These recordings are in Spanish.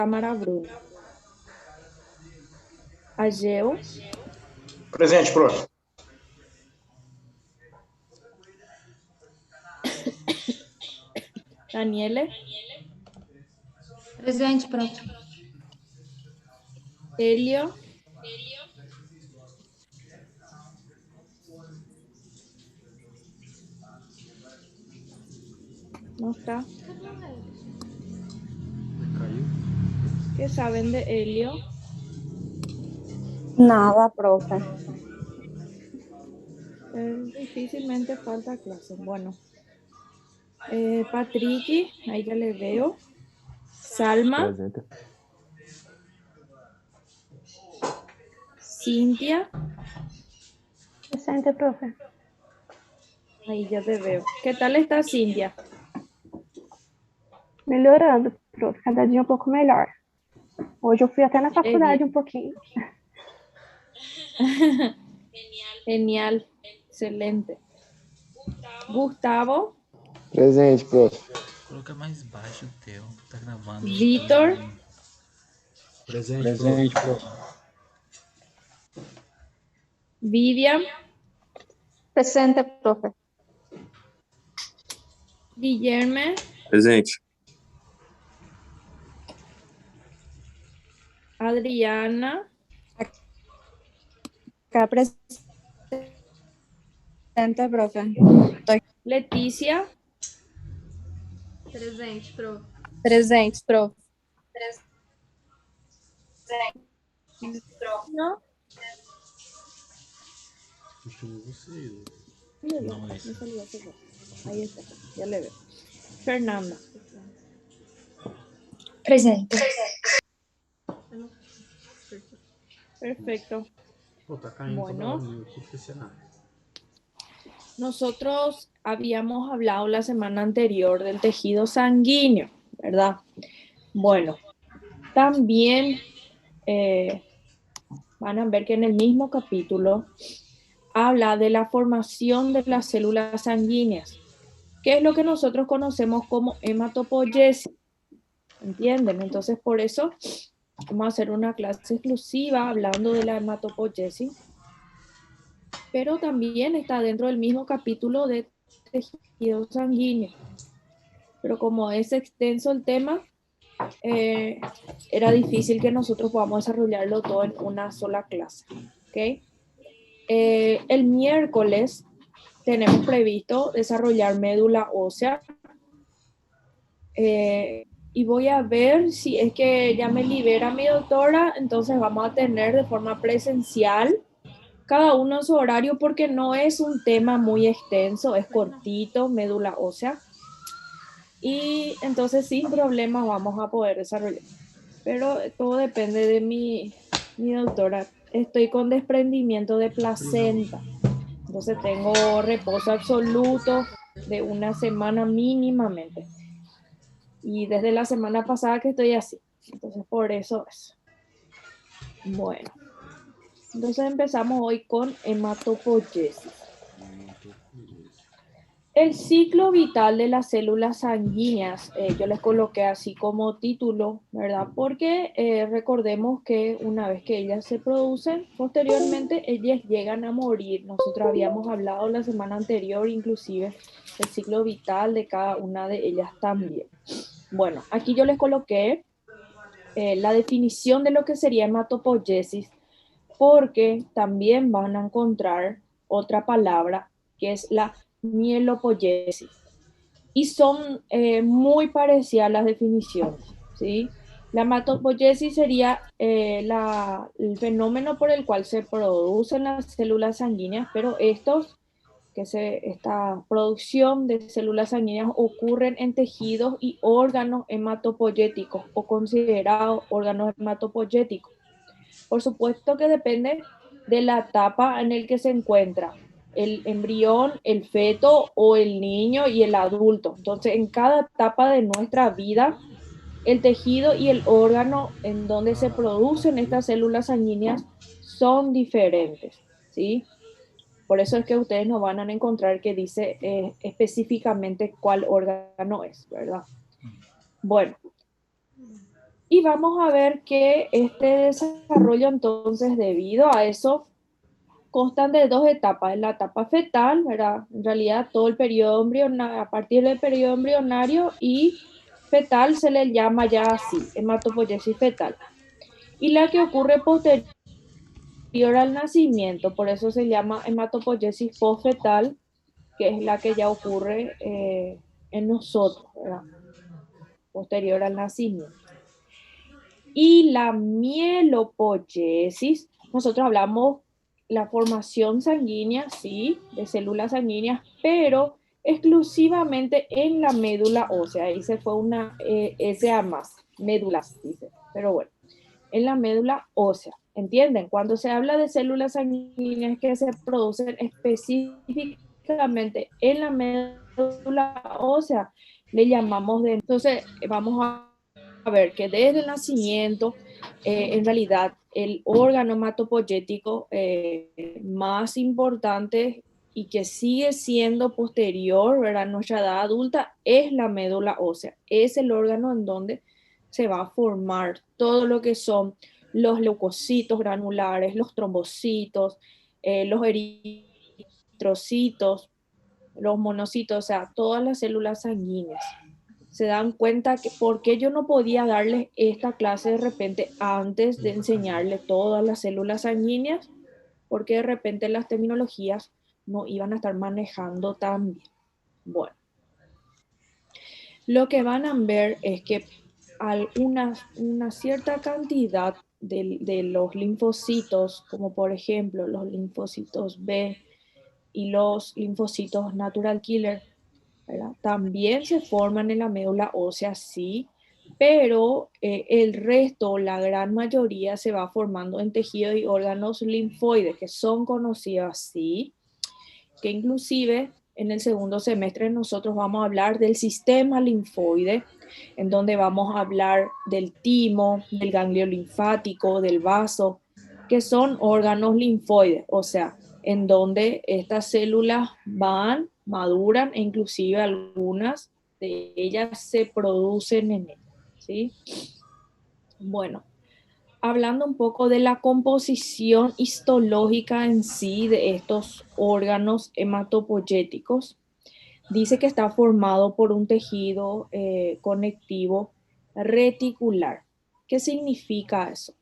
Cámara Bruno. Ageu. Presente, prof. Daniele. Presente, prof. Helio. No está. ¿Qué saben de Helio? Nada, profe. Difícilmente falta clase. Bueno. Patricky, ahí ya le veo. Salma. Presente. Cintia. Presente, profe. Ahí ya te veo. ¿Qué tal está Cintia? Melhorando, profe. Cada dia um pouco melhor. Hoje eu fui até na faculdade um pouquinho. Genial. Excelente. Gustavo. Presente, prof. Coloca mais baixo o teu. Tá gravando. Vitor. Presente, prof. Vivian. Presente, profe. Guilherme. Presente. Adriana. Acá presente, profe. Letícia. Presente, profe. Presente, profe. No. Não, esse. Ahí está. Ya le veo. Fernanda. Presente. Perfecto. Tá caindo Bueno. toda hora no YouTube, esse cenário. Nosotros habíamos hablado la semana anterior del tejido sanguíneo, ¿verdad? Bueno, también van a ver que en el mismo capítulo habla de la formación de las células sanguíneas, que es lo que nosotros conocemos como hematopoiesis. ¿Entienden? Entonces, por eso vamos a hacer una clase exclusiva hablando de la hematopoiesis, pero también está dentro del mismo capítulo de tejido sanguíneo. Pero como es extenso el tema, era difícil que nosotros podamos desarrollarlo todo en una sola clase. ¿Okay? El miércoles tenemos previsto desarrollar médula ósea. Y voy a ver si es que ya me libera mi doctora, entonces vamos a tener de forma presencial cada uno en su horario porque no es un tema muy extenso, es cortito, médula ósea. Y entonces sin problemas vamos a poder desarrollar. Pero todo depende de mi doctora. Estoy con desprendimiento de placenta. Entonces tengo reposo absoluto de una semana mínimamente. Y desde la semana pasada que estoy así. Entonces por eso es. Bueno. Entonces empezamos hoy con hematopoiesis. El ciclo vital de las células sanguíneas, yo les coloqué así como título, ¿verdad? Porque recordemos que una vez que ellas se producen, posteriormente ellas llegan a morir. Nosotros habíamos hablado la semana anterior inclusive del ciclo vital de cada una de ellas también. Bueno, aquí yo les coloqué la definición de lo que sería hematopoiesis, porque también van a encontrar otra palabra que es la mielopoiesis. Y son muy parecidas las definiciones, ¿sí? La hematopoiesis sería el fenómeno por el cual se producen las células sanguíneas, pero esta producción de células sanguíneas ocurren en tejidos y órganos hematopoyéticos o considerados órganos hematopoyéticos. Por supuesto que depende de la etapa en la que se encuentra el embrión, el feto o el niño y el adulto. Entonces, en cada etapa de nuestra vida, el tejido y el órgano en donde se producen estas células sanguíneas son diferentes, ¿sí? Por eso es que ustedes no van a encontrar que dice específicamente cuál órgano es, ¿verdad? Bueno, Y vamos a ver que este desarrollo, entonces, debido a eso, constan de dos etapas. La etapa fetal, ¿verdad? En realidad, todo el periodo embrionario, a partir del periodo embrionario y fetal se le llama ya así, hematopoiesis fetal. Y la que ocurre posterior al nacimiento, por eso se llama hematopoiesis postfetal, que es la que ya ocurre en nosotros, ¿verdad? Posterior al nacimiento. Y la mielopoiesis, nosotros hablamos la formación sanguínea, sí, de células sanguíneas, pero exclusivamente en la médula ósea. Ahí se fue una SA más, médulas, dice, pero bueno, en la médula ósea. ¿Entienden? Cuando se habla de células sanguíneas que se producen específicamente en la médula ósea, le llamamos de... Entonces, vamos a ver que desde el nacimiento, en realidad, el órgano hematopoyético más importante y que sigue siendo posterior, ¿verdad? A nuestra edad adulta es la médula ósea. Es el órgano en donde se va a formar todo lo que son los leucocitos granulares, los trombocitos, los eritrocitos, los monocitos, o sea, todas las células sanguíneas. Se dan cuenta que por qué yo no podía darles esta clase de repente antes de enseñarle todas las células sanguíneas, porque de repente las terminologías no iban a estar manejando tan bien. Bueno, lo que van a ver es que una cierta cantidad de los linfocitos, como por ejemplo los linfocitos B y los linfocitos natural killer, ¿verdad? También se forman en la médula ósea, sí, pero el resto, la gran mayoría, se va formando en tejidos y órganos linfoides, que son conocidos así, que inclusive en el segundo semestre nosotros vamos a hablar del sistema linfoide, en donde vamos a hablar del timo, del ganglio linfático, del vaso, que son órganos linfoides, o sea, en donde estas células van, maduran e inclusive algunas de ellas se producen en él, ¿sí? Bueno, hablando un poco de la composición histológica en sí de estos órganos hematopoyéticos, dice que está formado por un tejido conectivo reticular. ¿Qué significa eso?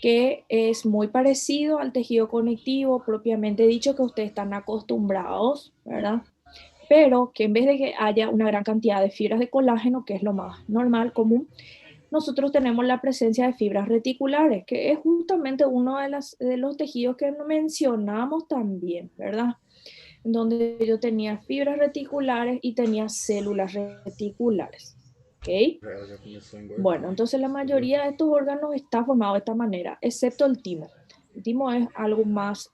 Que es muy parecido al tejido conectivo propiamente dicho que ustedes están acostumbrados, ¿verdad? Pero que en vez de que haya una gran cantidad de fibras de colágeno, que es lo más normal, común, nosotros tenemos la presencia de fibras reticulares, que es justamente uno de los tejidos que mencionamos también, ¿verdad? Donde yo tenía fibras reticulares y tenía células reticulares. ¿Ok? Bueno, entonces la mayoría de estos órganos está formado de esta manera, excepto el timo. El timo es algo más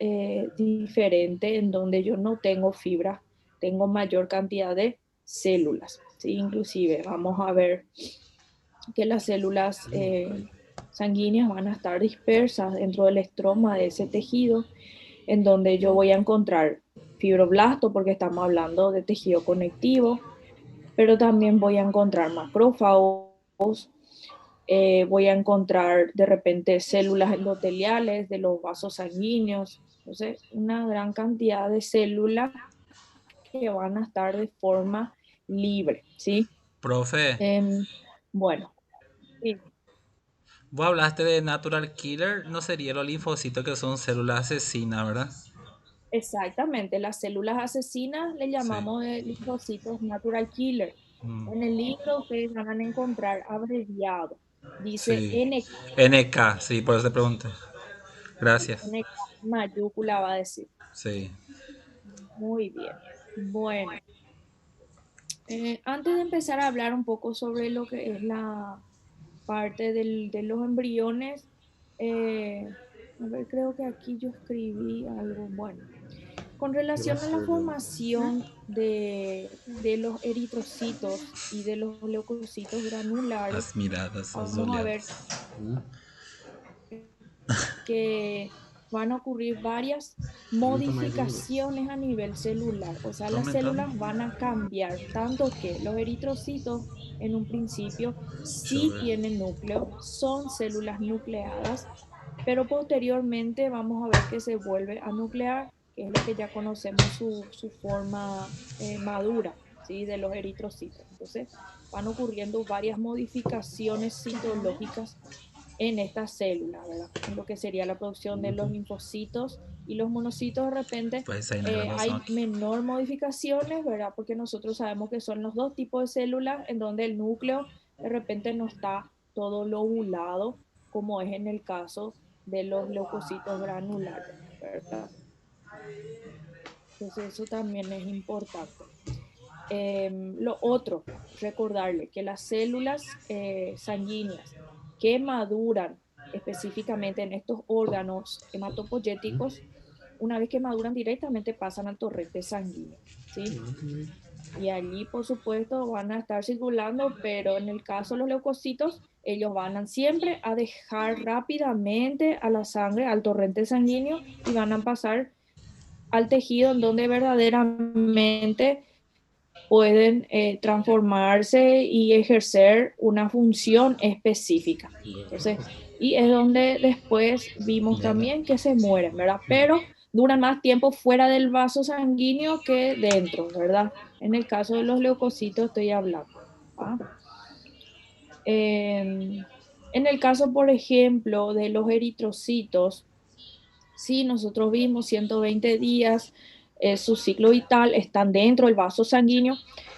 diferente, en donde yo no tengo fibras, tengo mayor cantidad de células. ¿Sí? Inclusive vamos a ver que las células sanguíneas van a estar dispersas dentro del estroma de ese tejido, en donde yo voy a encontrar fibroblasto, porque estamos hablando de tejido conectivo, pero también voy a encontrar macrófagos, voy a encontrar de repente células endoteliales de los vasos sanguíneos, entonces una gran cantidad de células que van a estar de forma libre, ¿sí? Profe, Bueno, sí. vos hablaste de natural killer, no sería los linfocitos que son células asesinas, ¿verdad? Exactamente, las células asesinas le Sí. llamamos de linfocitos natural killer. Mm, En el libro ustedes van a encontrar abreviado, dice sí. NK, sí, por eso te pregunté. Gracias. NK mayúscula va a decir. Sí. Muy bien. Bueno, antes de empezar a hablar un poco sobre lo que es la parte de los embriones, a ver, creo que aquí yo escribí algo bueno. Con relación a la formación de los eritrocitos y de los leucocitos granulares, Las miradas vamos a ver azuleadas. que van a ocurrir varias modificaciones a nivel celular. O sea, las células van a cambiar, tanto que los eritrocitos en un principio sí tienen núcleo, son células nucleadas, pero posteriormente vamos a ver que se vuelve a nuclear, que es lo que ya conocemos su forma madura, ¿sí? De los eritrocitos. Entonces van ocurriendo varias modificaciones citológicas en estas células, ¿verdad? En lo que sería la producción de los linfocitos y los monocitos. De repente Pues ahí nos vemos hay aquí. menor modificaciones, ¿verdad? Porque nosotros sabemos que son los dos tipos de células en donde el núcleo de repente no está todo lobulado, como es en el caso de los leucocitos granulares, ¿verdad? Entonces eso también es importante. Lo otro, recordarle que las células sanguíneas que maduran específicamente en estos órganos hematopoyéticos, una vez que maduran directamente pasan al torrente sanguíneo, ¿sí? Y allí, por supuesto, van a estar circulando, pero en el caso de los leucocitos, ellos van siempre a dejar rápidamente a la sangre, al torrente sanguíneo, y van a pasar al tejido en donde verdaderamente pueden transformarse y ejercer una función específica. Entonces, y es donde después vimos también que se mueren, ¿verdad? Pero duran más tiempo fuera del vaso sanguíneo que dentro, ¿verdad? En el caso de los leucocitos estoy hablando. ¿Ah? En el caso, por ejemplo, de los eritrocitos, sí, nosotros vimos 120 días, su ciclo vital, están dentro del vaso sanguíneo,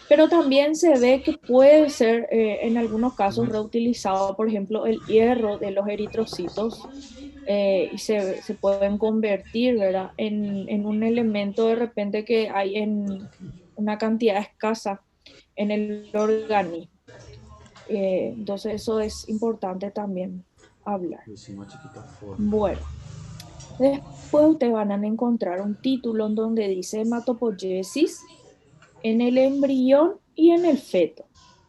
pero también se ve que puede ser en algunos casos reutilizado, por ejemplo, el hierro de los eritrocitos, y se pueden convertir, ¿verdad? En un elemento de repente que hay en una cantidad escasa en el organismo. Entonces eso es importante también hablar. Bueno. Después ustedes van a encontrar un título en donde dice hematopoiesis en el embrión y en el feto.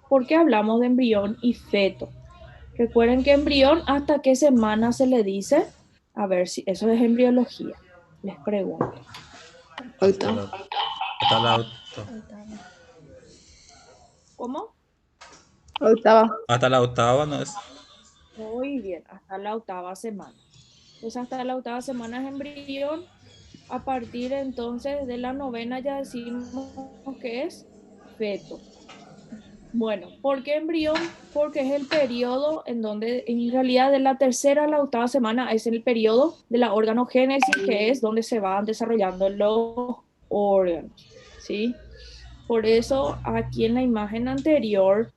¿Por qué hablamos de embrión y feto? Recuerden que embrión, ¿hasta qué semana se le dice? A ver si eso es embriología. Les pregunto. Hasta la, ¿Cómo? Octava. hasta la octava, ¿no es? Muy bien, hasta la 8ª semana. Pues hasta la 8ª semana es embrión. A partir entonces de la 9ª ya decimos que es feto. Bueno, ¿por qué embrión? Porque es el periodo en donde, en realidad, de la 3ª a la 8ª semana es el periodo de la organogénesis, que es donde se van desarrollando los órganos, ¿sí? Por eso, aquí en la imagen anterior,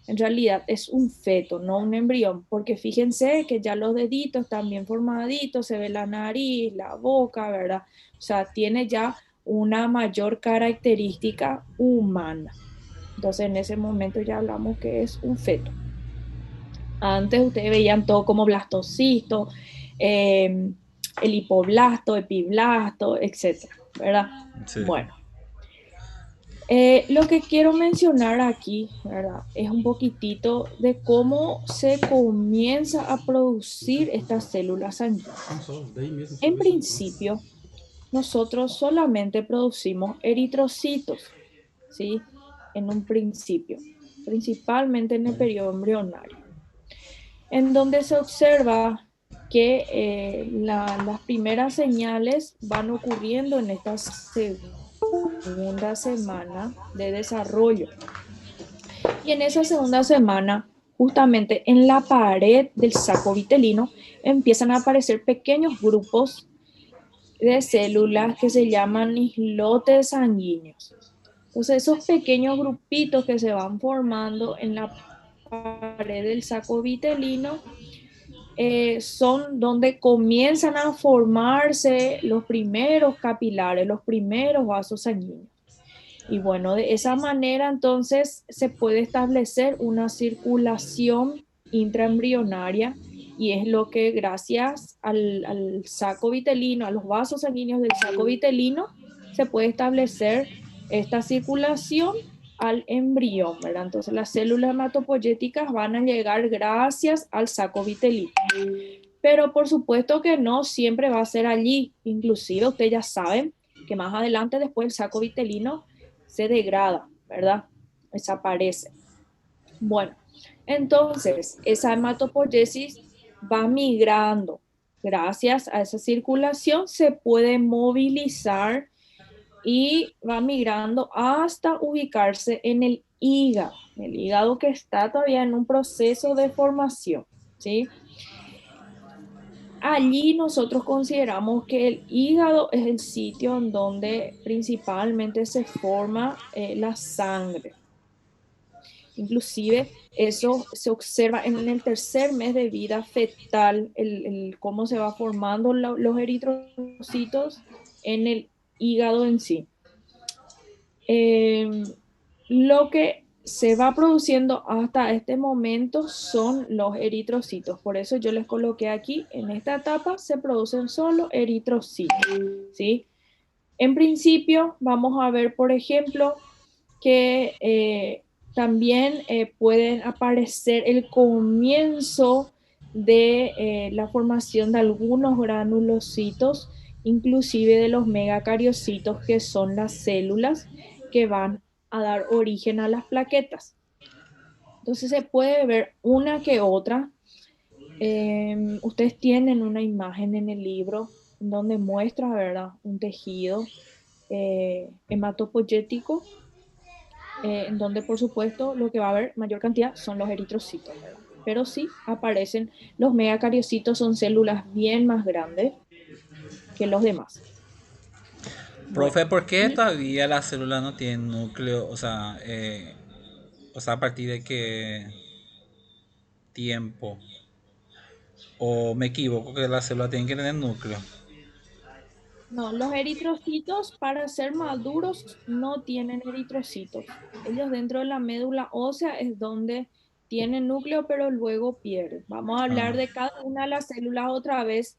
en realidad es un feto, no un embrión, porque fíjense que ya los deditos están bien formaditos, se ve la nariz, la boca, ¿verdad? O sea, tiene ya una mayor característica humana. Entonces, en ese momento ya hablamos que es un feto. Antes ustedes veían todo como blastocisto, el hipoblasto, epiblasto, etc. ¿Verdad? Sí. Bueno. Lo que quiero mencionar aquí, ¿verdad? Es un poquitito de cómo se comienza a producir estas células sanguíneas. En principio, nosotros solamente producimos eritrocitos, ¿sí? En un principio, principalmente en el periodo embrionario, en donde se observa que las primeras señales van ocurriendo en esta segunda semana de desarrollo. Y en esa segunda semana, justamente en la pared del saco vitelino, empiezan a aparecer pequeños grupos de células que se llaman islotes sanguíneos. Entonces, esos pequeños grupitos que se van formando en la pared del saco vitelino son donde comienzan a formarse los primeros capilares, los primeros vasos sanguíneos. Y bueno, de esa manera entonces se puede establecer una circulación intraembrionaria, y es lo que gracias al saco vitelino, a los vasos sanguíneos del saco vitelino, se puede establecer esta circulación al embrión, ¿verdad? Entonces las células hematopoyéticas van a llegar gracias al saco vitelino. pero por supuesto que no siempre va a ser allí. Inclusive ustedes ya saben que más adelante después el saco vitelino se degrada, ¿verdad? Desaparece. Bueno, entonces esa hematopoiesis va migrando. Gracias a esa circulación se puede movilizar y va migrando hasta ubicarse en el hígado que está todavía en un proceso de formación, ¿sí? Allí nosotros consideramos que el hígado es el sitio en donde principalmente se forma la sangre. Inclusive eso se observa en el tercer mes de vida fetal, cómo se va formando los eritrocitos en el hígado en sí. Lo que se va produciendo hasta este momento son los eritrocitos. Por eso yo les coloqué aquí, en esta etapa se producen solo eritrocitos, ¿sí? En principio vamos a ver, por ejemplo, que también pueden aparecer el comienzo de la formación de algunos granulocitos, inclusive de los megacariocitos, que son las células que van a dar origen a las plaquetas. Entonces se puede ver una que otra. Ustedes tienen una imagen en el libro donde muestra, ¿verdad?, un tejido hematopoyético, en donde por supuesto lo que va a haber mayor cantidad son los eritrocitos, ¿verdad? Pero sí aparecen los megacariocitos, son células bien más grandes que los demás. Profe, ¿por qué todavía la célula no tiene núcleo? O sea, ¿a partir de qué tiempo? ¿O me equivoco que la célula tiene que tener núcleo? No, los eritrocitos para ser maduros no tienen eritrocitos. Ellos dentro de la médula ósea es donde tienen núcleo, pero luego pierden. Vamos a hablar de cada una de las células otra vez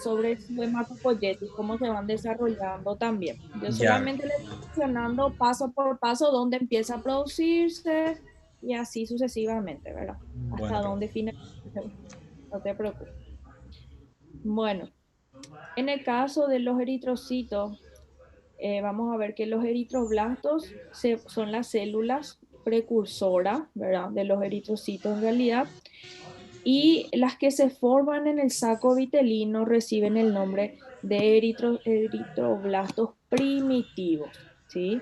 sobre su hematopoiesis, cómo se van desarrollando también. Yo Ya. solamente les estoy mencionando paso por paso dónde empieza a producirse y así sucesivamente, ¿verdad? Bueno, Hasta dónde finaliza. No te preocupes. Bueno. En el caso de los eritrocitos, vamos a ver que los eritroblastos son las células precursoras, ¿verdad?, de los eritrocitos en realidad, y las que se forman en el saco vitelino reciben el nombre de eritroblastos primitivos, ¿sí?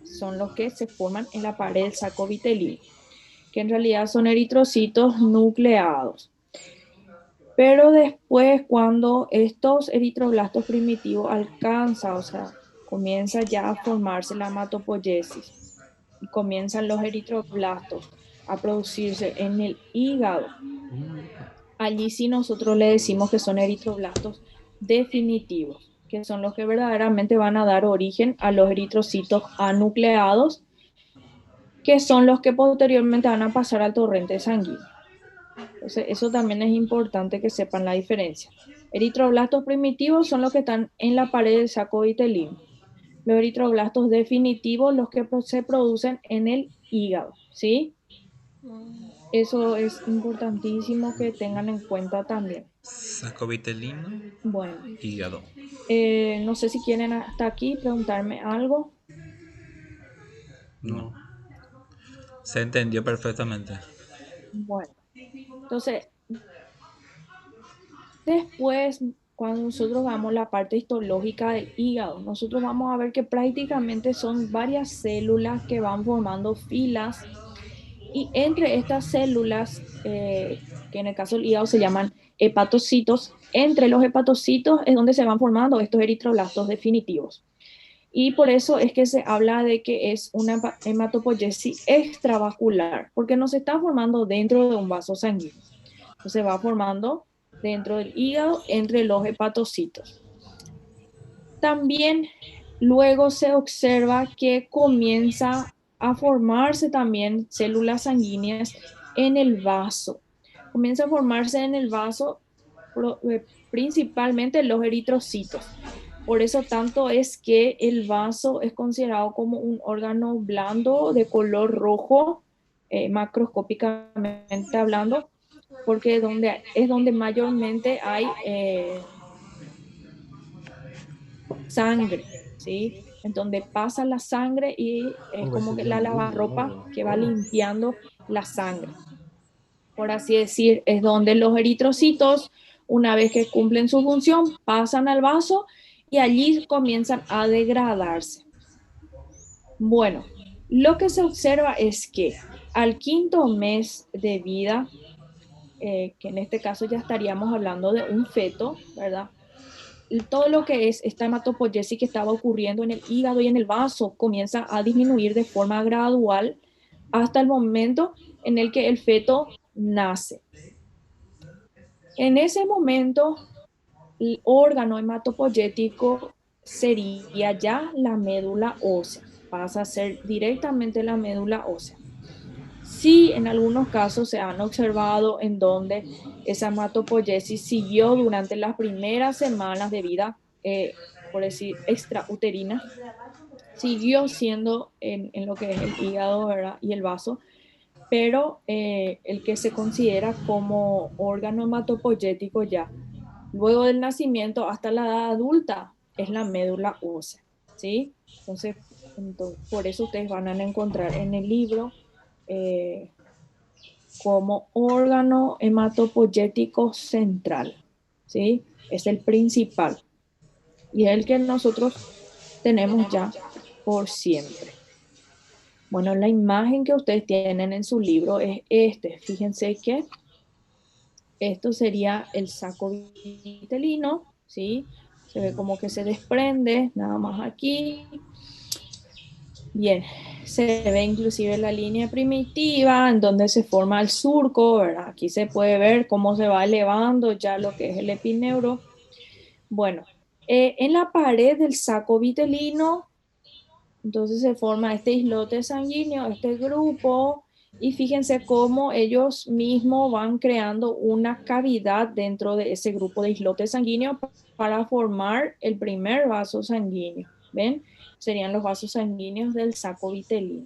Son los que se forman en la pared del saco vitelino, que en realidad son eritrocitos nucleados. Pero después, cuando estos eritroblastos primitivos alcanzan, o sea, comienza ya a formarse la hematopoiesis y comienzan los eritroblastos a producirse en el hígado, allí sí nosotros le decimos que son eritroblastos definitivos, que son los que verdaderamente van a dar origen a los eritrocitos anucleados, que son los que posteriormente van a pasar al torrente sanguíneo. Entonces, eso también es importante que sepan la diferencia. Eritroblastos primitivos son los que están en la pared del saco vitelino. Los eritroblastos definitivos, los que se producen en el hígado, ¿sí? Eso es importantísimo que tengan en cuenta también. Saco vitelino. Bueno. Hígado. No sé si quieren hasta aquí preguntarme algo. No. Se entendió perfectamente. Bueno. Entonces, después, cuando nosotros vamos a la parte histológica del hígado, nosotros vamos a ver que prácticamente son varias células que van formando filas, y entre estas células, que en el caso del hígado se llaman hepatocitos, entre los hepatocitos es donde se van formando estos eritroblastos definitivos. Y por eso es que se habla de que es una hematopoiesis extravascular, porque no se está formando dentro de un vaso sanguíneo, se va formando dentro del hígado entre los hepatocitos. También luego se observa que comienza a formarse también células sanguíneas en el vaso. Comienza a formarse en el vaso principalmente los eritrocitos. Por eso tanto es que el vaso es considerado como un órgano blando de color rojo, macroscópicamente hablando, porque es donde mayormente hay sangre, ¿sí? En donde pasa la sangre y es como que la lavarropa que va limpiando la sangre. Por así decir, es donde los eritrocitos, una vez que cumplen su función, pasan al vaso y allí comienzan a degradarse. Bueno, lo que se observa es que al quinto mes de vida, que en este caso ya estaríamos hablando de un feto, ¿verdad? Todo lo que es esta hematopoiesis que estaba ocurriendo en el hígado y en el vaso comienza a disminuir de forma gradual hasta el momento en el que el feto nace. En ese momento, el órgano hematopoyético sería ya la médula ósea, pasa a ser directamente la médula ósea. Sí, en algunos casos se han observado en donde esa hematopoiesis siguió durante las primeras semanas de vida, por decir, extrauterina, siguió siendo en lo que es el hígado, ¿verdad? Y el vaso, pero el que se considera como órgano hematopoyético ya luego del nacimiento hasta la edad adulta es la médula ósea, ¿sí? Entonces, por eso ustedes van a encontrar en el libro como órgano hematopoyético central, ¿sí? Es el principal y es el que nosotros tenemos ya por siempre. Bueno, la imagen que ustedes tienen en su libro es este. Fíjense que esto sería el saco vitelino, ¿sí? Se ve como que se desprende, nada más aquí. Bien, se ve inclusive la línea primitiva en donde se forma el surco, ¿verdad? Aquí se puede ver cómo se va elevando ya lo que es el epineuro. Bueno, en la pared del saco vitelino, entonces se forma este islote sanguíneo, este grupo, y fíjense cómo ellos mismos van creando una cavidad dentro de ese grupo de islotes sanguíneos para formar el primer vaso sanguíneo. ¿Ven? Serían los vasos sanguíneos del saco vitelino.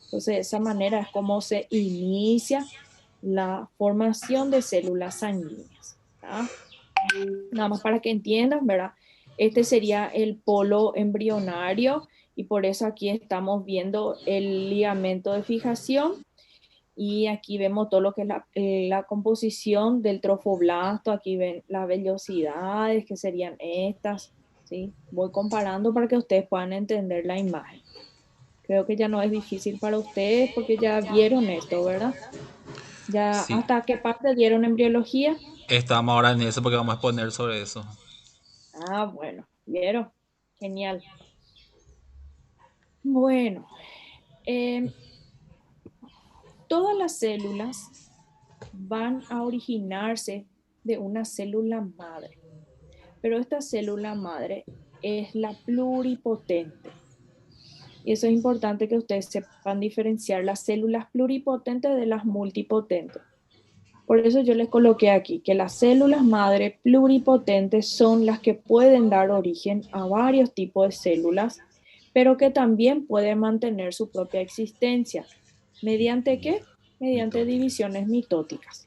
Entonces, de esa manera es como se inicia la formación de células sanguíneas. ¿Tá? Nada más para que entiendan, ¿verdad? Este sería el polo embrionario y por eso aquí estamos viendo el ligamento de fijación y aquí vemos todo lo que es la composición del trofoblasto, aquí ven las vellosidades que serían estas, ¿sí? Voy comparando para que ustedes puedan entender la imagen. Creo que ya no es difícil para ustedes porque ya vieron esto, ¿verdad? Ya, Sí, ¿hasta qué parte dieron embriología? estamos ahora en eso porque vamos a exponer sobre eso. Ah, bueno, vieron. Genial. Bueno, eh, todas las células van a originarse de una célula madre, pero esta célula madre es la pluripotente. Y eso es importante que ustedes sepan diferenciar las células pluripotentes de las multipotentes. Por eso yo les coloqué aquí que las células madre pluripotentes son las que pueden dar origen a varios tipos de células, pero que también pueden mantener su propia existencia. ¿Mediante qué? Mediante divisiones mitóticas.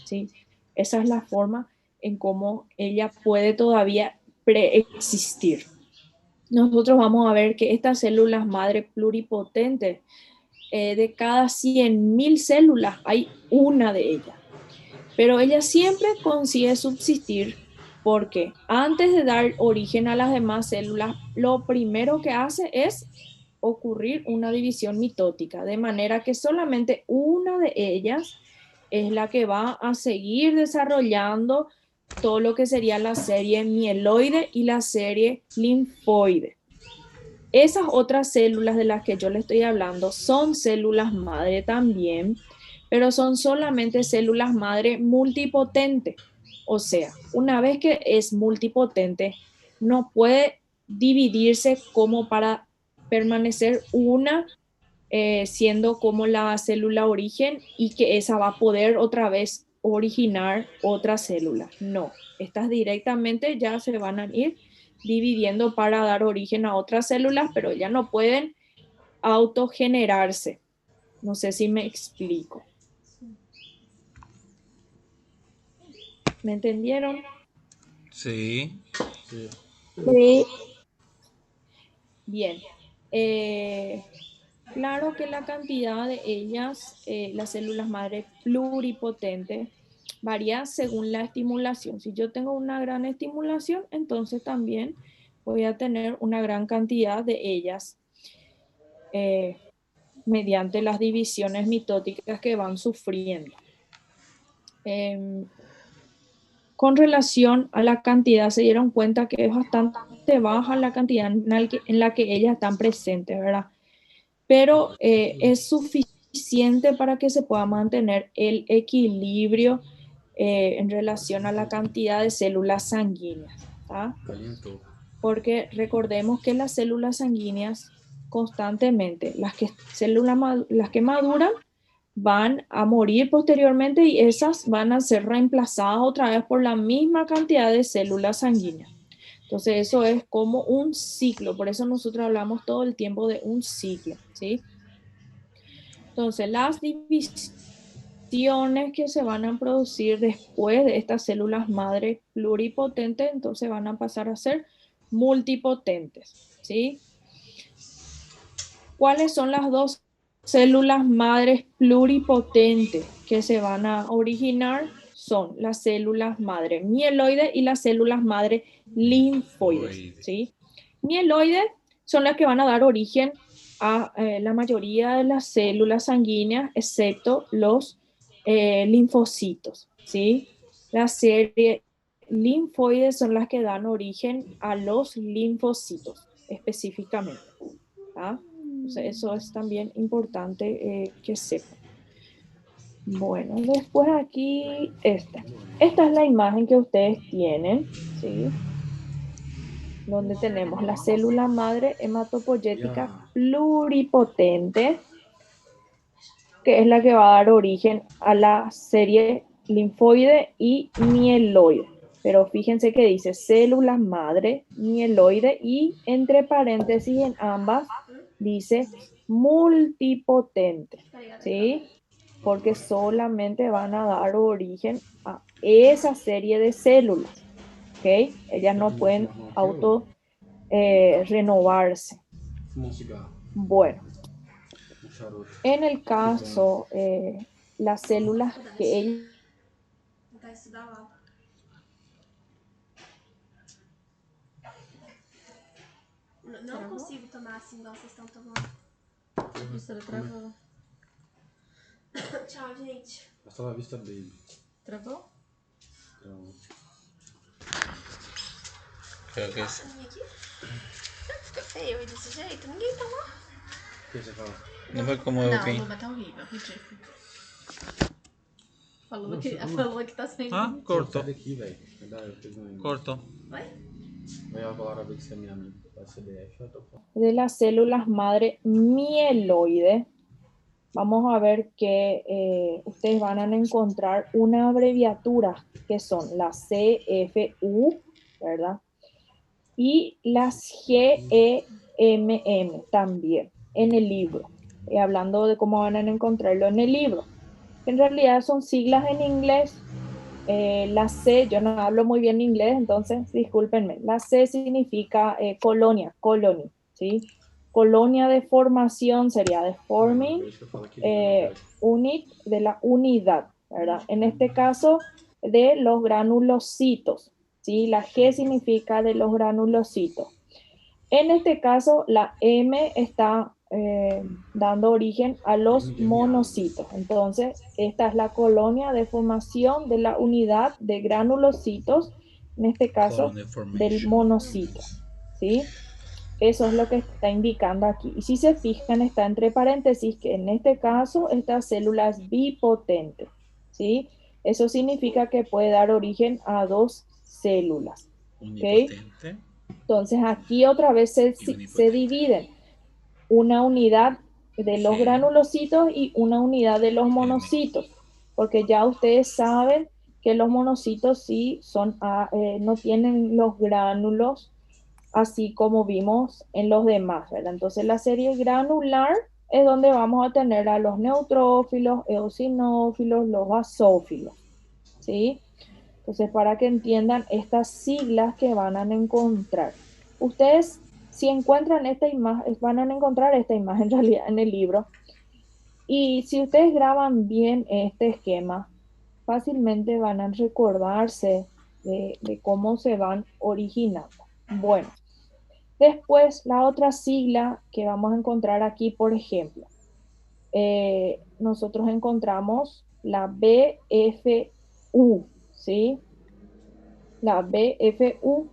¿Sí? Esa es la forma en cómo ella puede todavía preexistir. Nosotros vamos a ver que estas células madre pluripotentes, de cada 100.000 células hay una de ellas. Pero ella siempre consigue subsistir porque antes de dar origen a las demás células, lo primero que hace es ocurrir una división mitótica, de manera que solamente una de ellas es la que va a seguir desarrollando todo lo que sería la serie mieloide y la serie linfoide. Esas otras células de las que yo le estoy hablando son células madre también, pero son solamente células madre multipotentes. O sea, una vez que es multipotente, no puede dividirse como para permanecer una siendo como la célula origen y que esa va a poder otra vez originar otra célula. No, estas directamente ya se van a ir dividiendo para dar origen a otras células, pero ya no pueden autogenerarse. No sé si me explico. ¿Me entendieron? Sí. Sí. Sí. Bien. Claro que la cantidad de ellas, las células madre pluripotentes, varía según la estimulación. Si yo tengo una gran estimulación, entonces también voy a tener una gran cantidad de ellas mediante las divisiones mitóticas que van sufriendo. Con relación a la cantidad, se dieron cuenta que es bastante baja la cantidad en la que ellas están presentes, ¿verdad? Pero es suficiente para que se pueda mantener el equilibrio en relación a la cantidad de células sanguíneas, ¿tá? Calentou. Porque recordemos que las células sanguíneas constantemente, las que maduran, van a morir posteriormente y esas van a ser reemplazadas otra vez por la misma cantidad de células sanguíneas. Entonces eso es como un ciclo, por eso nosotros hablamos todo el tiempo de un ciclo, ¿sí? Entonces las divisiones que se van a producir después de estas células madre pluripotentes, entonces van a pasar a ser multipotentes, ¿sí? ¿Cuáles son las dos células madres pluripotentes que se van a originar? Son las células madre mieloides y las células madre linfoides, ¿sí? Mieloides son las que van a dar origen a la mayoría de las células sanguíneas, excepto los linfocitos, ¿sí? La serie linfoides son las que dan origen a los linfocitos, específicamente, ¿tá? Entonces, eso es también importante que sepan. Bueno, después aquí esta. Esta es la imagen que ustedes tienen, ¿sí? Donde tenemos la célula madre hematopoyética pluripotente, que es la que va a dar origen a la serie linfoide y mieloide. Pero fíjense que dice células madre, mieloide y entre paréntesis en ambas dice multipotente, ¿sí? Porque solamente van a dar origen a esa serie de células, ¿ok? Ellas no pueden renovarse. Fumou um cigarro. Bueno, Um charuto. en el caso, las células que ellas Tentar estudar lá. Não consigo tomar assim igual vocês estão tomando. Professora, travou. Tchau, gente. Hasta la vista, baby. Travou? Então, Creo que sí. Aqui. Fica feio desse jeito. Ninguém tomou. o que você fala? No fue como eu Não, vi. Luma tá horrível, ridículo. Falou que tá sem. Ah, cortou. Sai daqui, velho. Eu fiz um... Cortou. Oi? Vai a Laura ver que você é minha amiga. Vai CDF, eu tô falando. de las células madre mieloide, vamos a ver que ustedes van a encontrar una abreviatura que son las CFU, ¿verdad? Y las GEMM también en el libro, hablando de cómo van a encontrarlo en el libro. En realidad son siglas en inglés. La C, yo no hablo muy bien inglés, entonces discúlpenme. La C significa colonia, colony, ¿sí? Colonia de formación sería de forming, unit de la unidad, ¿verdad? En este caso, de los granulocitos, ¿sí? La G significa de los granulocitos. En este caso, la M está dando origen a los monocitos. Entonces, esta es la colonia de formación de la unidad de granulocitos, en este caso, del monocito, ¿sí? Eso es lo que está indicando aquí. Y si se fijan, está entre paréntesis que en este caso, esta célula es bipotente, ¿sí? Eso significa que puede dar origen a dos células, ¿ok? Entonces, aquí otra vez se dividen una unidad de los granulocitos y una unidad de los monocitos, porque ya ustedes saben que los monocitos sí son, no tienen los gránulos así como vimos en los demás, ¿verdad? Entonces la serie granular es donde vamos a tener a los neutrófilos, eosinófilos, los basófilos, ¿sí? Entonces, para que entiendan estas siglas que van a encontrar. Ustedes, si encuentran esta imagen, van a encontrar esta imagen en realidad en el libro. Y si ustedes graban bien este esquema, fácilmente van a recordarse de cómo se van originando. Bueno, después la otra sigla que vamos a encontrar aquí, por ejemplo, nosotros encontramos la BFU, ¿sí? La BFU,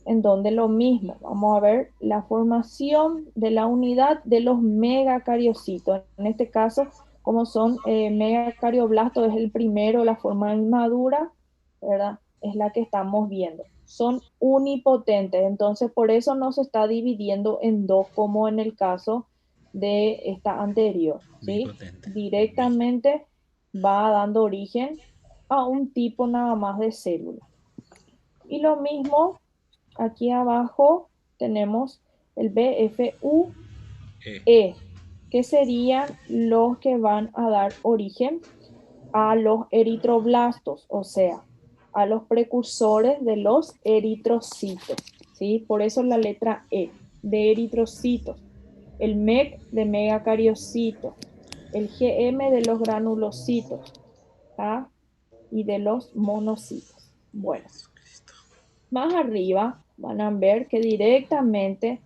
en donde lo mismo, vamos a ver la formación de la unidad de los megacariocitos. En este caso, como son megacarioblástos, es el primero, la forma inmadura, ¿verdad? Es la que estamos viendo. Son unipotentes, entonces por eso no se está dividiendo en dos como en el caso de esta anterior, ¿sí? Bipotente. Directamente va dando origen a un tipo nada más de célula. Y lo mismo, aquí abajo tenemos el BFUE, que serían los que van a dar origen a los eritroblastos, o sea, a los precursores de los eritrocitos, ¿sí? Por eso la letra E, de eritrocitos, el MEC de megacariocitos, el GM de los granulocitos, ¿tá? Y de los monocitos. Bueno, más arriba van a ver que directamente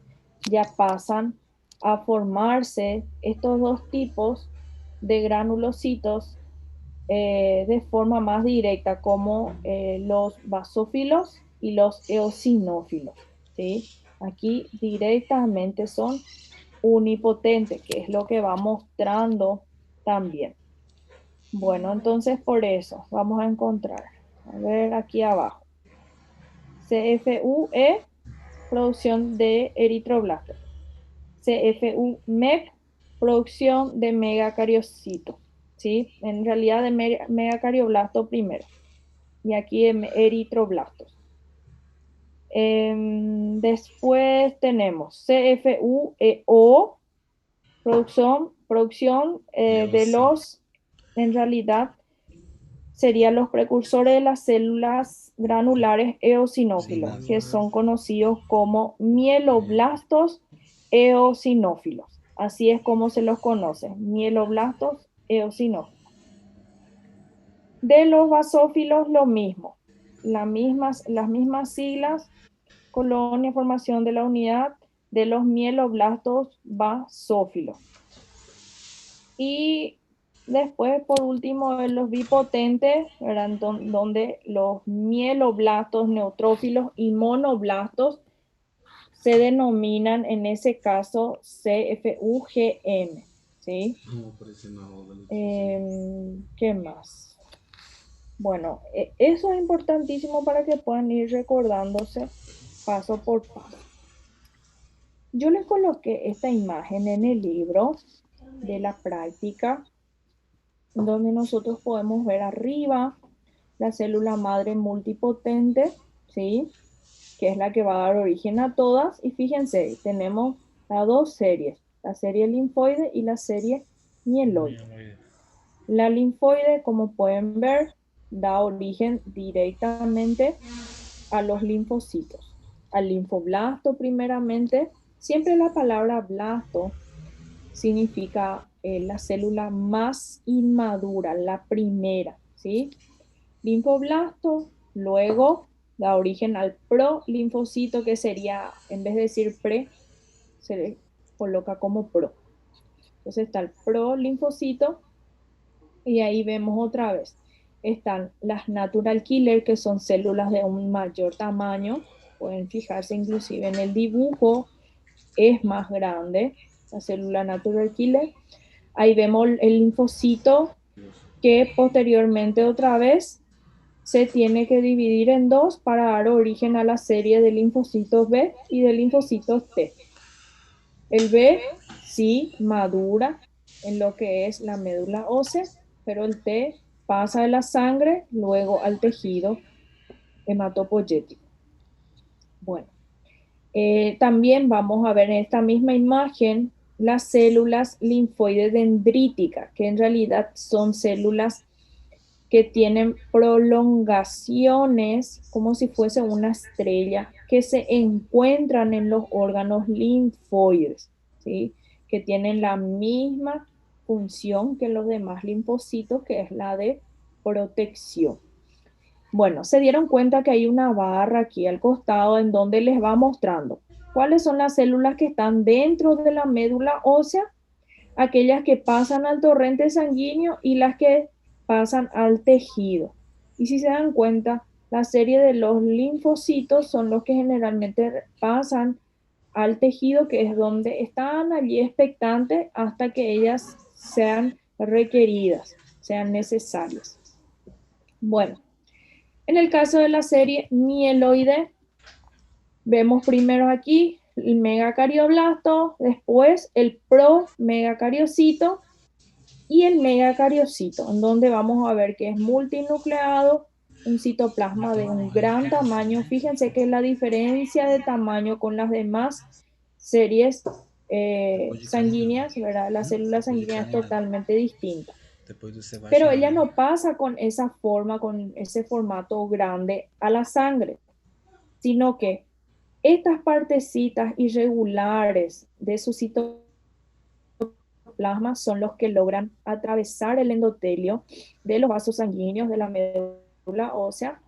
ya pasan a formarse estos dos tipos de granulocitos de forma más directa, como los basófilos y los eosinófilos, ¿sí? Aquí directamente son unipotentes, que es lo que va mostrando también. Bueno, entonces por eso vamos a encontrar, a ver aquí abajo, CFUE, producción de eritroblastos. CFU-MEC, producción de megacariocito, ¿sí? En realidad de megacarioblasto primero. Y aquí eritroblastos. Después tenemos CFUEO, producción de los, en realidad, serían los precursores de las células granulares eosinófilos, que son conocidos como mieloblastos eosinófilos. Así es como se los conoce, mieloblastos eosinófilos. De los basófilos lo mismo, las mismas siglas, colonia, formación de la unidad de los mieloblastos basófilos. Y después, por último, los bipotentes, ¿verdad? Donde los mieloblastos, neutrófilos y monoblastos se denominan en ese caso CFUGM, ¿sí? ¿Qué más? Bueno, eso es importantísimo para que puedan ir recordándose paso por paso. Yo les coloqué esta imagen en el libro de la práctica, donde nosotros podemos ver arriba la célula madre multipotente, ¿sí? Que es la que va a dar origen a todas. Y fíjense, tenemos las dos series, la serie linfoide y la serie mieloide. La linfoide, como pueden ver, da origen directamente a los linfocitos, al linfoblasto primeramente. Siempre la palabra blasto significa la célula más inmadura, la primera, ¿sí? Linfoblasto, luego da origen al prolinfocito, que sería, en vez de decir pre, se le coloca como pro. Entonces está el prolinfocito, y ahí vemos otra vez. Están las natural killer, que son células de un mayor tamaño. Pueden fijarse inclusive en el dibujo, es más grande la célula natural killer. Ahí vemos el linfocito, que posteriormente otra vez se tiene que dividir en dos para dar origen a la serie de linfocitos B y de linfocitos T. El B sí madura en lo que es la médula ósea, pero el T pasa de la sangre luego al tejido hematopoyético. Bueno, también vamos a ver en esta misma imagen las células linfoides dendríticas, que en realidad son células que tienen prolongaciones como si fuese una estrella que se encuentran en los órganos linfoides, ¿sí? Que tienen la misma función que los demás linfocitos, que es la de protección. Bueno, se dieron cuenta que hay una barra aquí al costado en donde les va mostrando cuáles son las células que están dentro de la médula ósea, aquellas que pasan al torrente sanguíneo y las que pasan al tejido. Y si se dan cuenta, la serie de los linfocitos son los que generalmente pasan al tejido, que es donde están allí expectantes hasta que ellas sean requeridas, sean necesarias. Bueno, en el caso de la serie mieloide, vemos primero aquí el megacardioblasto, después el promegacariocito y el megacariocito, en donde vamos a ver que es multinucleado, un citoplasma de un gran tamaño. Fíjense que la diferencia de tamaño con las demás series sanguíneas, ¿verdad? La célula sanguínea es totalmente distinta. Pero ella no pasa con esa forma, con ese formato grande a la sangre, sino que estas partecitas irregulares de su citoplasma son los que logran atravesar el endotelio de los vasos sanguíneos de la médula ósea,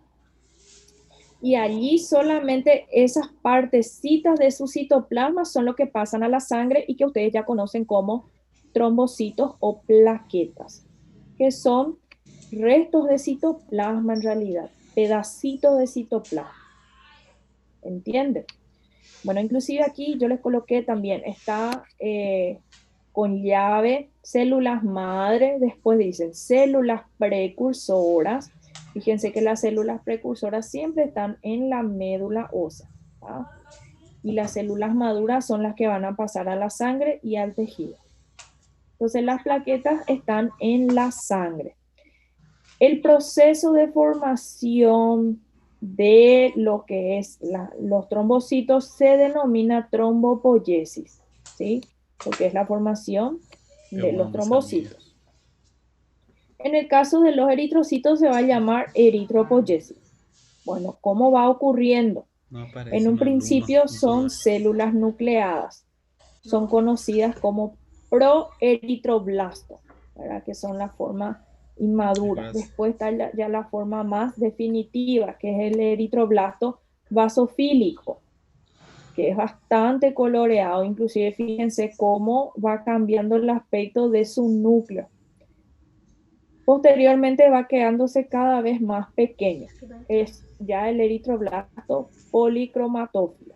y allí solamente esas partecitas de su citoplasma son lo que pasan a la sangre y que ustedes ya conocen como trombocitos o plaquetas, que son restos de citoplasma en realidad, pedacitos de citoplasma. ¿Entienden? Bueno, inclusive aquí yo les coloqué también, está con llave, células madre, después dicen células precursoras. Fíjense que las células precursoras siempre están en la médula ósea, ¿tá? Y las células maduras son las que van a pasar a la sangre y al tejido. Entonces las plaquetas están en la sangre. El proceso de formación de lo que es los trombocitos se denomina trombopoiesis, ¿sí? Lo que es la formación de los trombocitos. En el caso de los eritrocitos se va a llamar eritropoiesis. Bueno, ¿cómo va ocurriendo? En un principio son células nucleadas. Son conocidas como proeritroblastos, ¿verdad? Que son la forma inmadura. Después está ya la forma más definitiva, que es el eritroblasto basofílico, que es bastante coloreado. Inclusive fíjense cómo va cambiando el aspecto de su núcleo. Posteriormente va quedándose cada vez más pequeño. Es ya el eritroblasto policromatófilo.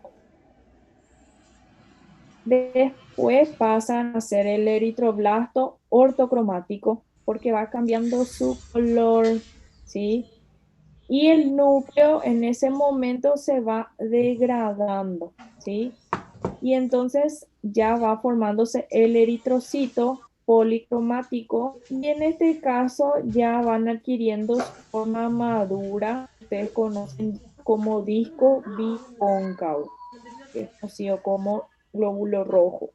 Después pasan a ser el eritroblasto ortocromático, porque va cambiando su color, ¿sí? Y el núcleo en ese momento se va degradando, ¿sí? Y entonces ya va formándose el eritrocito policromático, y en este caso ya van adquiriendo forma madura, ustedes conocen como disco bicóncavo, que es conocido como glóbulo rojo,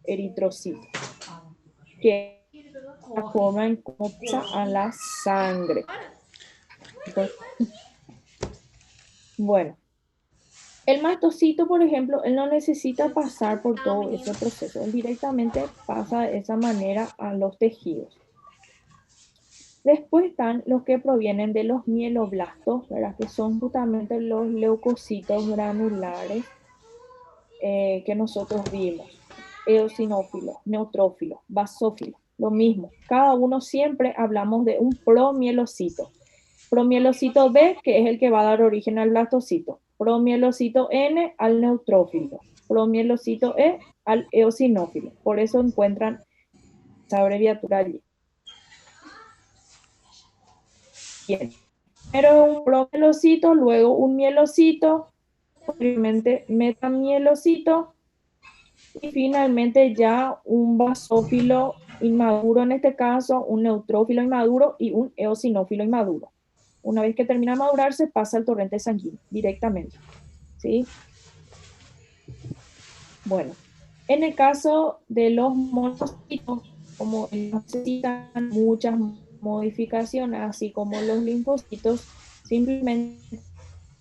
eritrocito, que es la forma en cómo pasa a la sangre. Entonces, bueno, el mastocito, por ejemplo, él no necesita pasar por todo ese proceso, él directamente pasa de esa manera a los tejidos. Después están los que provienen de los mieloblastos, ¿verdad? Que son justamente los leucocitos granulares que nosotros vimos. Eosinófilos, neutrófilos, basófilos, lo mismo. Cada uno siempre hablamos de un promielocito. Promielocito B, que es el que va a dar origen al blastocito. Promielocito N al neutrófilo. Promielocito E al eosinófilo. Por eso encuentran esa abreviatura allí. Bien. Primero un promielocito, luego un mielocito, posteriormente metamielocito, y finalmente ya un basófilo inmaduro, en este caso un neutrófilo inmaduro y un eosinófilo inmaduro. Una vez que termina de madurarse, pasa al torrente sanguíneo directamente, ¿sí? Bueno, en el caso de los monocitos, como necesitan muchas modificación, así como los linfocitos, simplemente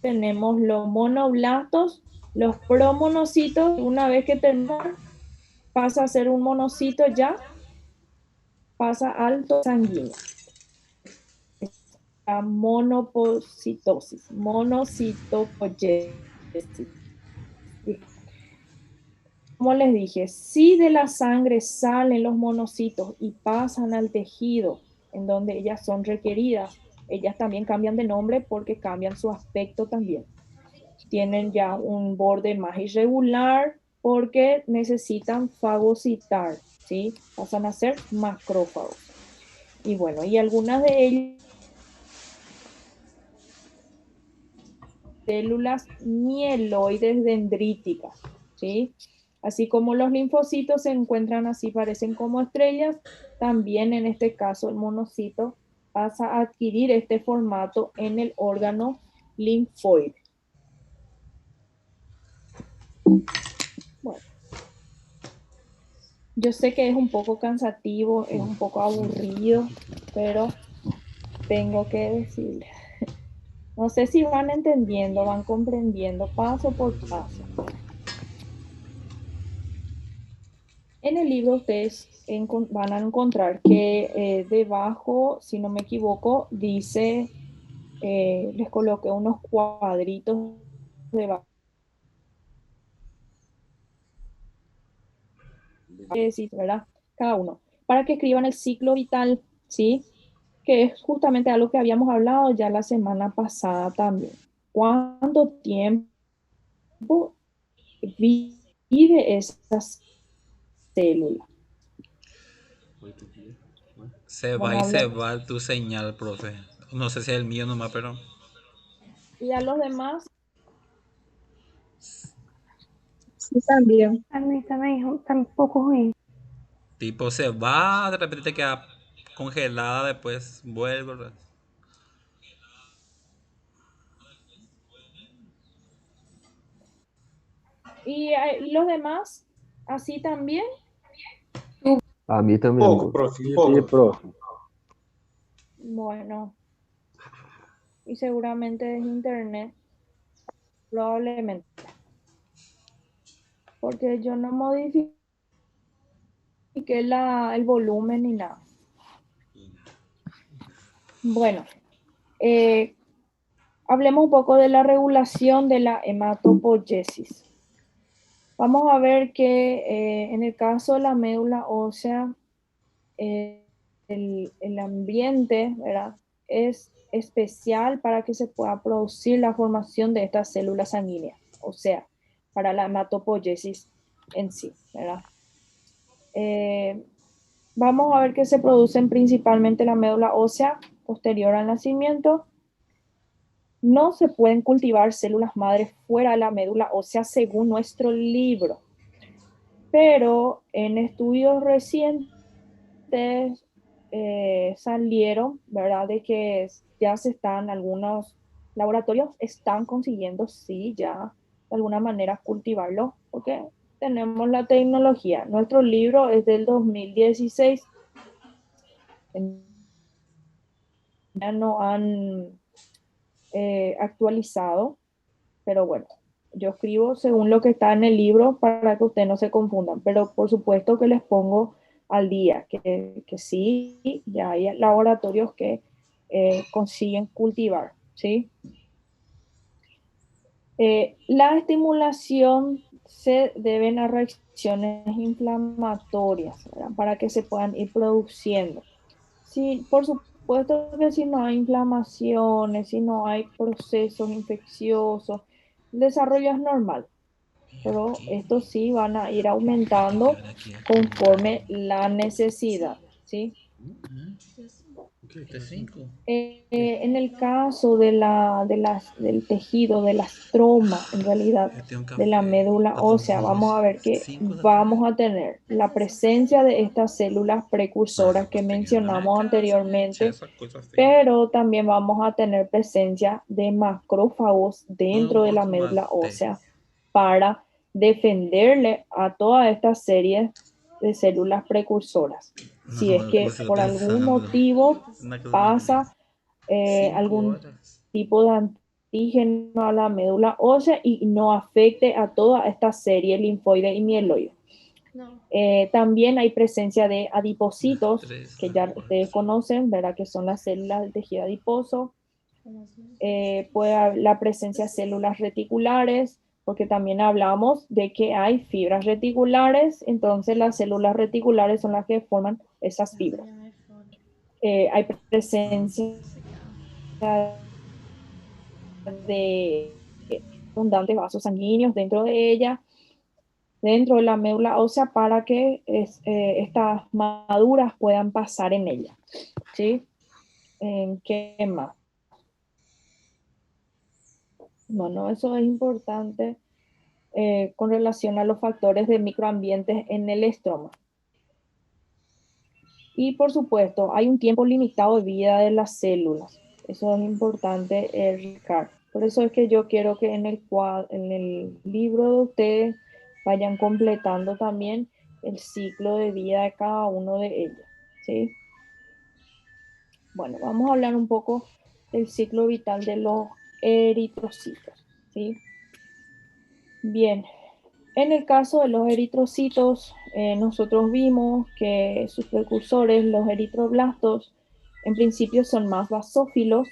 tenemos los monoblastos, los promonocitos. Una vez que termina, pasa a ser un monocito ya, pasa al sanguíneo. La monopocitosis, monocitopoyesis. Como les dije, si de la sangre salen los monocitos y pasan al tejido en donde ellas son requeridas, ellas también cambian de nombre porque cambian su aspecto también. Tienen ya un borde más irregular porque necesitan fagocitar, ¿sí? Pasan a ser macrófagos. Y bueno, y algunas de ellas células mieloides dendríticas, ¿sí? Así como los linfocitos se encuentran así, parecen como estrellas, también en este caso el monocito pasa a adquirir este formato en el órgano linfoide. Bueno, yo sé que es un poco cansativo, es un poco aburrido, pero tengo que decirles. No sé si van entendiendo, van comprendiendo paso por paso. En el libro ustedes van a encontrar que debajo, si no me equivoco, dice, les coloqué unos cuadritos debajo, ¿verdad? Cada uno, para que escriban el ciclo vital, ¿sí? Que es justamente algo que habíamos hablado ya la semana pasada también. ¿Cuánto tiempo vive esa célula? 8 días. ¿No? Se va Bueno, y se hablemos. va tu señal, profe. No sé si es el mío nomás, pero Y a los demás, Sí, también. A mim também tá um pouco ruim. tipo se va, de repente te queda congelada, después vuelve. y los demás, así también. A mí Um também, pouco, prof. prof, um Sí, pouco. prof. Bueno, y seguramente es internet, probablemente, porque yo no modifiqué el volumen ni nada. Bueno, eh, hablemos un poco de la regulación de la hematopoiesis. Vamos a ver que en el caso de la médula ósea, el ambiente, ¿verdad?, es especial para que se pueda producir la formación de estas células sanguíneas, o sea, para la hematopoiesis en sí, ¿verdad? Vamos a ver que se producen principalmente la médula ósea posterior al nacimiento. No se pueden cultivar células madres fuera de la médula ósea según nuestro libro, pero en estudios recientes salieron, ¿verdad?, de que ya se están, algunos laboratorios están consiguiendo, sí, ya de alguna manera cultivarlo, porque tenemos la tecnología. Nuestro libro es del 2016, ya no han actualizado, pero bueno, yo escribo según lo que está en el libro para que ustedes no se confundan, pero por supuesto que les pongo al día, que sí, ya hay laboratorios que consiguen cultivar, ¿sí? La estimulación se deben a reacciones inflamatorias, ¿verdad?, para que se puedan ir produciendo. Sí, por supuesto que si no hay inflamaciones, si no hay procesos infecciosos, el desarrollo es normal, pero estos sí van a ir aumentando conforme la necesidad, ¿sí? En el caso del tejido, de la estroma, en realidad, de la médula ósea, vamos a ver que vamos a tener la presencia de estas células precursoras que mencionamos anteriormente, pero también vamos a tener presencia de macrófagos dentro de la médula ósea para defenderle a toda esta serie de células precursoras. si es que por algún motivo pasa algún tipo de antígeno a la médula ósea y no afecte a toda esta serie linfoide y mieloide. No. También hay presencia de adipocitos, que ya ustedes conocen, ¿verdad? Que son las células del tejido adiposo. Puede haber la presencia de células reticulares, porque también hablamos de que hay fibras reticulares, entonces las células reticulares son las que forman esas fibras. Hay presencia de abundantes vasos sanguíneos dentro de ella, dentro de la médula ósea, para que estas maduras puedan pasar en ella. ¿Sí? ¿Qué más? Bueno, eso es importante con relación a los factores de microambientes en el estroma. Y por supuesto, hay un tiempo limitado de vida de las células. Eso es importante recalcar. Por eso es que yo quiero que en el libro de ustedes vayan completando también el ciclo de vida de cada uno de ellos. ¿Sí? Bueno, vamos a hablar un poco del ciclo vital de los eritrocitos. ¿Sí? Bien, en el caso de los eritrocitos, nosotros vimos que sus precursores, los eritroblastos, en principio son más basófilos,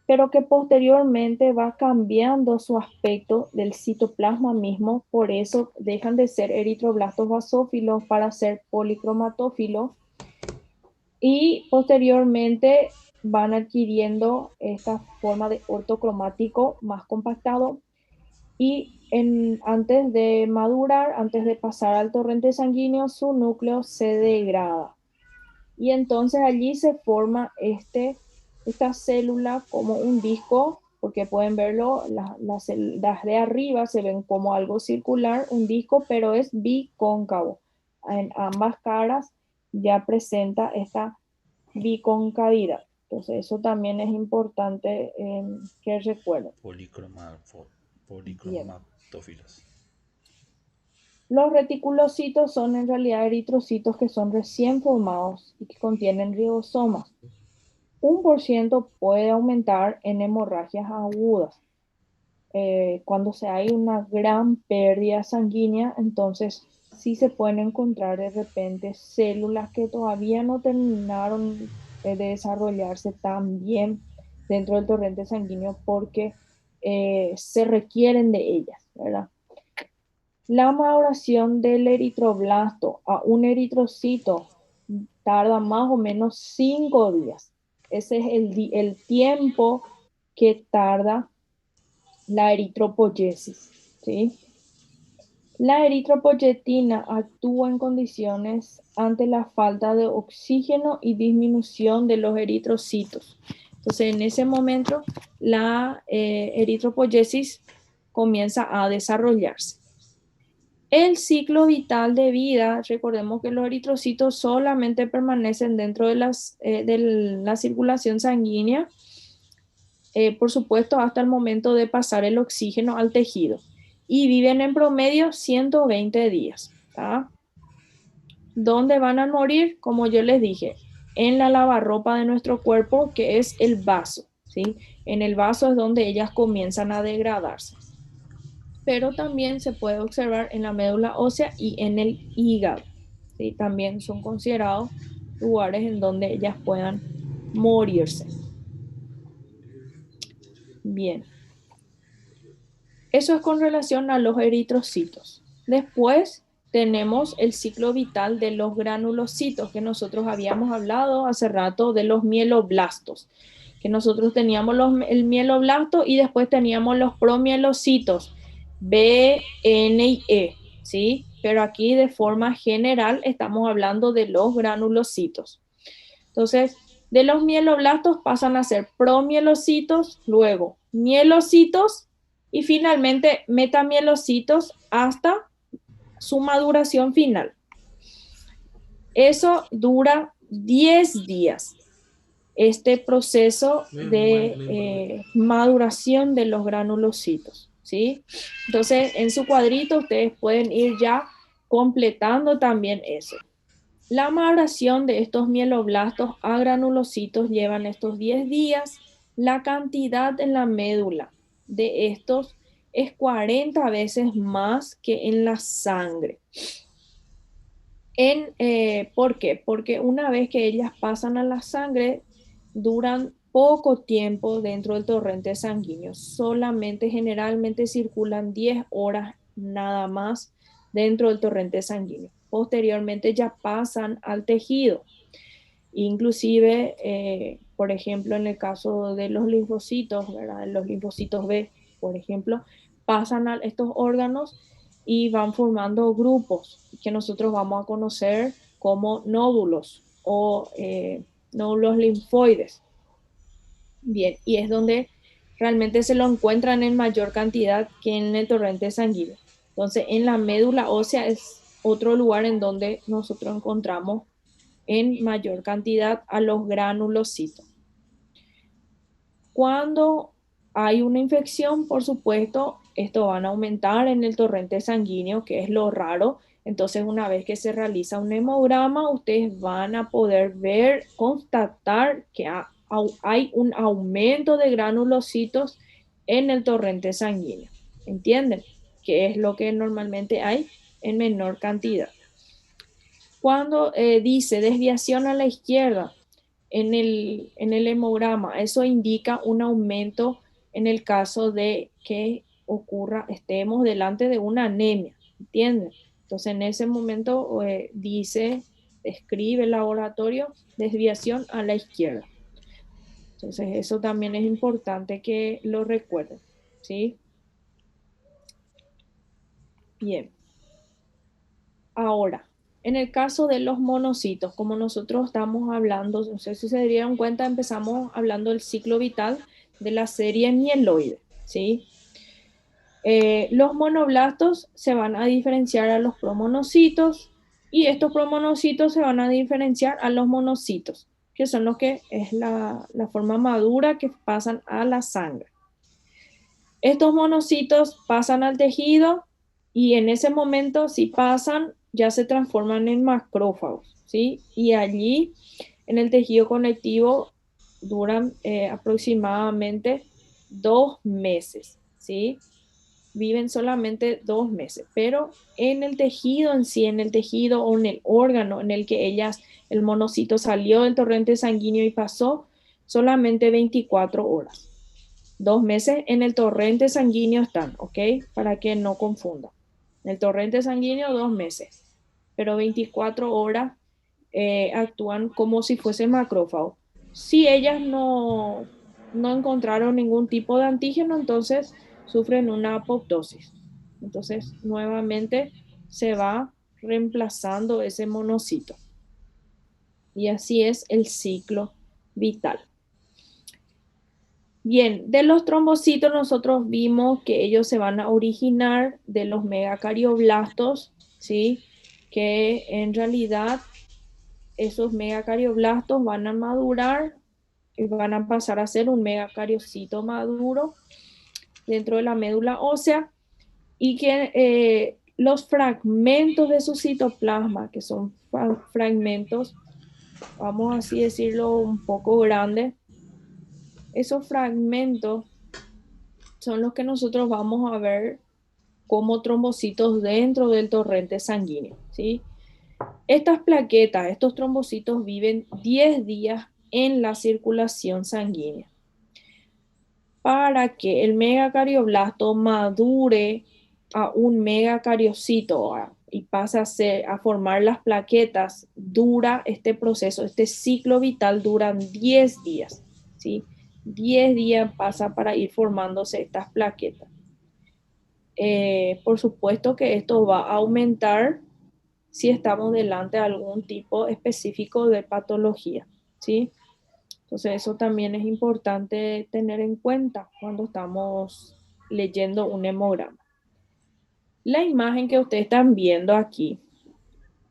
pero que posteriormente va cambiando su aspecto del citoplasma mismo, por eso dejan de ser eritroblastos basófilos para ser policromatófilos, y posteriormente van adquiriendo esta forma de ortocromático más compactado, y antes de madurar, antes de pasar al torrente sanguíneo, su núcleo se degrada. Y entonces allí se forma esta célula como un disco, porque pueden verlo, las de arriba se ven como algo circular, un disco, pero es bicóncavo. En ambas caras ya presenta esta biconcavidad. Entonces eso también es importante que recuerden. Policromatófilos. Los reticulocitos son en realidad eritrocitos que son recién formados y que contienen ribosomas. 1% puede aumentar en hemorragias agudas. Cuando hay una gran pérdida sanguínea, entonces sí se pueden encontrar de repente células que todavía no terminaron de desarrollarse tan bien dentro del torrente sanguíneo porque se requieren de ellas, ¿verdad? La maduración del eritroblasto a un eritrocito tarda más o menos 5 días. Ese es el tiempo que tarda la eritropoyesis, ¿sí? La eritropoyetina actúa en condiciones ante la falta de oxígeno y disminución de los eritrocitos. Entonces, en ese momento, la eritropoyesis comienza a desarrollarse. El ciclo vital de vida, recordemos que los eritrocitos solamente permanecen dentro de la circulación sanguínea, por supuesto, hasta el momento de pasar el oxígeno al tejido. Y viven en promedio 120 días. ¿Tá? ¿Dónde van a morir? Como yo les dije, en la lavarropa de nuestro cuerpo, que es el vaso. ¿Sí? En el vaso es donde ellas comienzan a degradarse. Pero también se puede observar en la médula ósea y en el hígado. ¿Sí? También son considerados lugares en donde ellas puedan morirse. Bien. Eso es con relación a los eritrocitos. Después tenemos el ciclo vital de los granulocitos, que nosotros habíamos hablado hace rato de los mieloblastos. Que nosotros teníamos el mieloblasto y después teníamos los promielocitos, B, N y E, ¿sí? Pero aquí de forma general estamos hablando de los granulocitos. Entonces, de los mieloblastos pasan a ser promielocitos, luego mielocitos y finalmente metamielocitos hasta su maduración final. Eso dura 10 días. Este proceso de maduración de los granulocitos, ¿sí? Entonces, en su cuadrito ustedes pueden ir ya completando también eso. La maduración de estos mieloblastos a granulocitos llevan estos 10 días. La cantidad en la médula de estos es 40 veces más que en la sangre. ¿Por qué? Porque una vez que ellas pasan a la sangre, duran poco tiempo dentro del torrente sanguíneo. Solamente, generalmente circulan 10 horas nada más dentro del torrente sanguíneo. Posteriormente ya pasan al tejido. Inclusive, por ejemplo, en el caso de los linfocitos, ¿verdad? Los linfocitos B, por ejemplo, pasan a estos órganos y van formando grupos que nosotros vamos a conocer como nódulos o nódulos linfoides. Bien, y es donde realmente se lo encuentran en mayor cantidad que en el torrente sanguíneo. Entonces, en la médula ósea es otro lugar en donde nosotros encontramos en mayor cantidad a los granulocitos. Cuando hay una infección, por supuesto, esto van a aumentar en el torrente sanguíneo, que es lo raro. Entonces, una vez que se realiza un hemograma, ustedes van a poder ver, constatar que hay un aumento de granulocitos en el torrente sanguíneo. ¿Entienden? Que es lo que normalmente hay en menor cantidad. Cuando dice desviación a la izquierda en el hemograma, eso indica un aumento en el caso de que estemos delante de una anemia, ¿entienden? Entonces en ese momento describe el laboratorio desviación a la izquierda. Entonces eso también es importante que lo recuerden, ¿sí? Bien. Ahora, en el caso de los monocitos, como nosotros estamos hablando, no sé si se dieron cuenta, empezamos hablando del ciclo vital de la serie mieloide, ¿sí? Los monoblastos se van a diferenciar a los promonocitos y estos promonocitos se van a diferenciar a los monocitos, que son los que es la forma madura que pasan a la sangre. Estos monocitos pasan al tejido y en ese momento, si pasan, ya se transforman en macrófagos, ¿sí? Y allí, en el tejido conectivo, duran aproximadamente 2 meses, ¿sí? Viven solamente 2 meses, pero en el tejido en sí, en el tejido o en el órgano en el que el monocito salió del torrente sanguíneo y pasó, solamente 24 horas. 2 meses en el torrente sanguíneo están, ¿ok? Para que no confunda. En el torrente sanguíneo 2 meses, pero 24 horas actúan como si fuesen macrófagos. Si ellas no encontraron ningún tipo de antígeno, entonces sufren una apoptosis. Entonces, nuevamente se va reemplazando ese monocito. Y así es el ciclo vital. Bien, de los trombocitos nosotros vimos que ellos se van a originar de los megacarioblastos, ¿sí? Que en realidad esos megacarioblastos van a madurar y van a pasar a ser un megacariocito maduro dentro de la médula ósea y que los fragmentos de su citoplasma, que son fragmentos, vamos así decirlo, un poco grandes, esos fragmentos son los que nosotros vamos a ver como trombocitos dentro del torrente sanguíneo, ¿sí? Estas plaquetas, estos trombocitos viven 10 días en la circulación sanguínea. Para que el megacardioblasto madure a un megacariocito y pase a formar las plaquetas, dura este proceso, este ciclo vital duran 10 días, ¿sí? 10 días pasa para ir formándose estas plaquetas. Por supuesto que esto va a aumentar si estamos delante de algún tipo específico de patología, ¿sí? Entonces eso también es importante tener en cuenta cuando estamos leyendo un hemograma. La imagen que ustedes están viendo aquí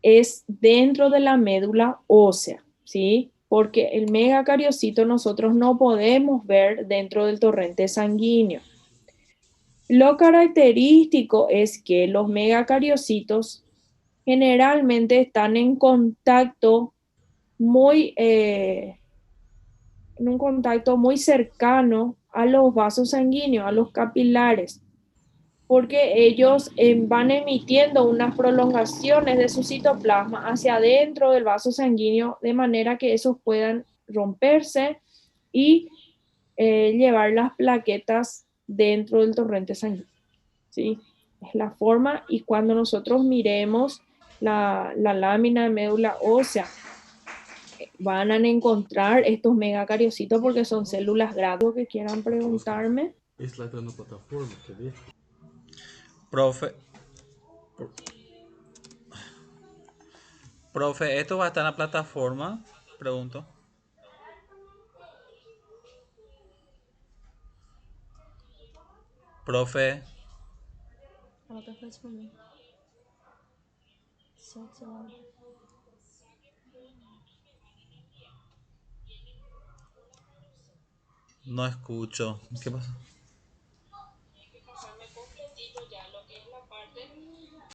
es dentro de la médula ósea, ¿sí? Porque el megacariocito nosotros no podemos ver dentro del torrente sanguíneo. Lo característico es que los megacariocitos generalmente están en contacto muy, en un contacto muy cercano a los vasos sanguíneos, a los capilares, porque ellos van emitiendo unas prolongaciones de su citoplasma hacia adentro del vaso sanguíneo, de manera que esos puedan romperse y llevar las plaquetas dentro del torrente sanguíneo. ¿Sí? Es la forma, y cuando nosotros miremos la lámina de médula ósea, van a encontrar estos megacariocitos porque son células grandes. Que quieran preguntarme. Esse lá tá na plataforma, quer ver? Profe, profe, ¿esto va a estar en la plataforma? Pregunto. Profe, Ela tá respondendo. Solta lá. no escucho. ¿Qué pasa?